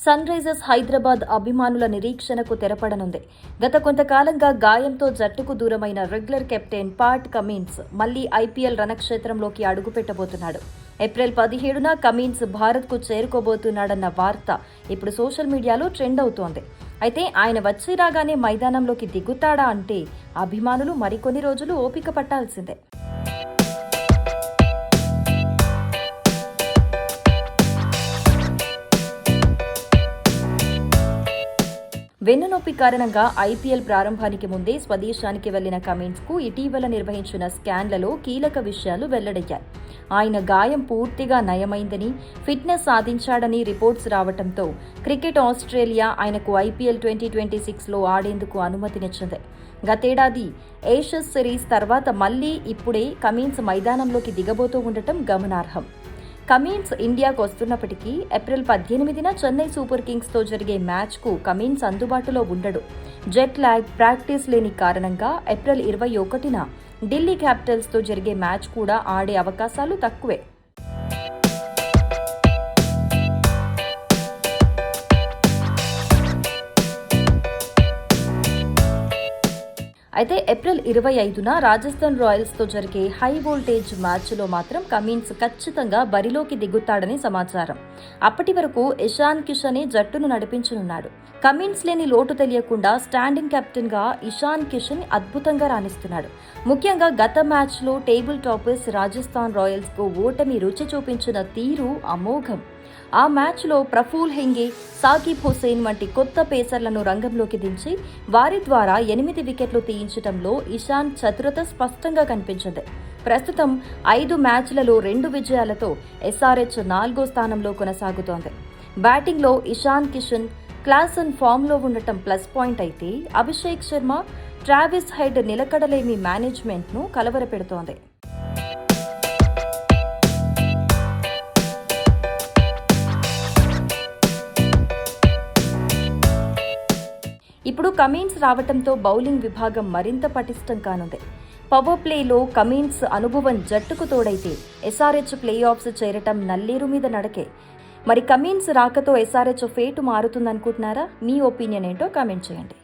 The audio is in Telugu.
సన్ రైజర్స్ హైదరాబాద్ అభిమానుల నిరీక్షణకు తెరపడనుంది. గత కొంతకాలంగా గాయంతో జట్టుకు దూరమైన రెగ్యులర్ కెప్టెన్ పాట్ కమిన్స్ మళ్లీ ఐపీఎల్ రణక్షేత్రంలోకి అడుగుపెట్టబోతున్నాడు. ఏప్రిల్ 17న కమిన్స్ భారత్కు చేరుకోబోతున్నాడన్న వార్త ఇప్పుడు సోషల్ మీడియాలో ట్రెండ్ అవుతోంది. అయితే ఆయన వచ్చి రాగానే మైదానంలోకి దిగుతాడా అంటే అభిమానులు మరికొన్ని రోజులు ఓపిక పట్టాల్సిందే. వెన్నునొప్పి కారణంగా ఐపీఎల్ ప్రారంభానికి ముందే స్వదేశానికి వెళ్లిన కమిన్స్కు ఇటీవల నిర్వహించిన స్కాన్లలో కీలక విషయాలు వెల్లడయ్యాయి. ఆయన గాయం పూర్తిగా నయమైందని, ఫిట్నెస్ సాధించాడని రిపోర్ట్స్ రావడంతో క్రికెట్ ఆస్ట్రేలియా ఆయనకు ఐపీఎల్ 2026లో ఆడేందుకు అనుమతినిచ్చింది. గతేడాది ఏషస్ సిరీస్ తర్వాత మళ్లీ ఇప్పుడే కమిన్స్ మైదానంలోకి దిగబోతూ ఉండటం గమనార్హం. కమిన్స్ ఇండియాకు వస్తున్నప్పటికీ ఏప్రిల్ 18న చెన్నై సూపర్ కింగ్స్తో జరిగే మ్యాచ్కు కమిన్స్ అందుబాటులో ఉండడు. జెట్ లాగ్, ప్రాక్టీస్ లేని కారణంగా ఏప్రిల్ 21న ఢిల్లీ క్యాపిటల్స్తో జరిగే మ్యాచ్ కూడా ఆడే అవకాశాలు తక్కువే. అయితే ఏప్రిల్ 25న రాజస్థాన్ రాయల్స్తో జరిగే హై వోల్టేజ్ మ్యాచ్లో మాత్రం కమిన్స్ ఖచ్చితంగా బరిలోకి దిగుతాడని సమాచారం. అప్పటి వరకు ఇషాన్ కిషనే జట్టును నడిపించనున్నాడు. కమిన్స్ లేని లోటు తెలియకుండా స్టాండింగ్ కెప్టెన్గా ఇషాన్ కిషన్ అద్భుతంగా రాణిస్తున్నాడు. ముఖ్యంగా గత మ్యాచ్లో టేబుల్ టాపర్స్ రాజస్థాన్ రాయల్స్కు ఓటమి రుచి చూపించిన తీరు అమోఘం. ఆ మ్యాచ్లో ప్రఫుల్ హెంగే, సాకిబ్ హుసేన్ వంటి కొత్త పేసర్లను రంగంలోకి దించి వారి ద్వారా 8 వికెట్లు తీయించడంలో ఇషాన్ చతురత స్పష్టంగా కనిపించింది. ప్రస్తుతం 5 మ్యాచ్లలో 2 విజయాలతో ఎస్ఆర్హెచ్ 4వ స్థానంలో కొనసాగుతోంది. బ్యాటింగ్లో ఇషాన్ కిషన్ క్లాస్ అండ్ ఫామ్లో ఉండటం ప్లస్ పాయింట్ అయితే అభిషేక్ శర్మ, ట్రావిస్ హెడ్ నిలకడలేమి మేనేజ్మెంట్ను కలవరపెడుతోంది. ఇప్పుడు కమిన్స్ రావటంతో బౌలింగ్ విభాగం మరింత పటిష్టం కానుంది. పవర్ ప్లేలో కమిన్స్ అనుభవం జట్టుకు తోడైతే ఎస్ఆర్హెచ్ ప్లే ఆఫ్స్ చేరటం నల్లేరు మీద నడకే. మరి కమిన్స్ రాకతో ఎస్ఆర్హెచ్ ఫేటు మారుతుందనుకుంటున్నారా? మీ ఒపీనియన్ ఏంటో కామెంట్ చేయండి.